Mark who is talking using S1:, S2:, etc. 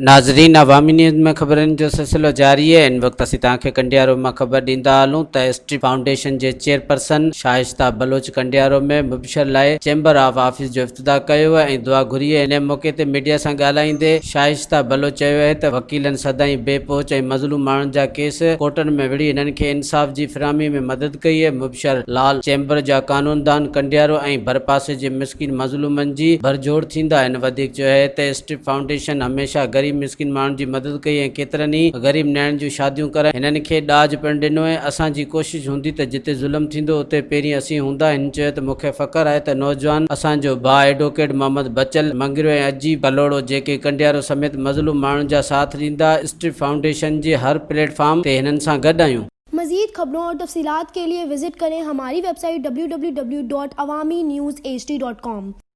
S1: नाज़रीन, अवामी न्यूज़ में खबरनि जो सिलसिलो जारी है। इन वक्त असीं तव्हांखे कंडियारो में खबर ॾींदा हलूं त स्ट्रीप फाउंडेशन जे चेयरपरसन शाइस्ता बलूच कंडियारो में मबशर लाइ चेंबर ऑफ आफिस जो इफ्तिताह कयो ऐं दुआ घुरी। इन मौके ते मीडिया सां ॻाल्हाईंदे शाइस्ता बलूच चयो आहे त वकीलनि सदाईं बेपहुच ऐं मज़लूम माण्हुनि जा केस कोर्टनि में विढ़ी इन्हनि खे इंसाफ़ जी फिरामी में मदद कई है। मबशर लाल चेंबर जा कानूनदान कंडियारो ऐं भरपासे जे मिसकिन मज़लूमनि जी भरजोड़ थींदा आहिनि। वधीक चयो आहे त स्ट्रीप फाउंडेशन हमेशह गरीब मिसकिन माण्हुनि जी मदद कई ऐं केतिरनि ई ग़रीब नियाणियुनि जूं शादियूं कराए हिननि खे ॾाज पिणु ॾिनो ऐं असांजी कोशिशि हूंदी त जिते ज़ुल्म थींदो उते पहिरीं असीं हूंदा। हिन चयो त मूंखे फ़ख़्रु आहे त नौजवान असांजो भाउ एडवोकेट मोहम्मद बचल मंगरियो ऐं अजीब कलोड़ो जेके कंडियारो समेत मज़लूम माण्हुनि जा साथ ॾींदा। स्ट्रीप फाउंडेशन जे हर प्लेटफॉर्म ते हिननि सां गॾु आहियूं।
S2: मज़ीद खबरों और तफसीलात के लिए विजिट करें हमारी वेबसाइट www.awamiNewsHD.com।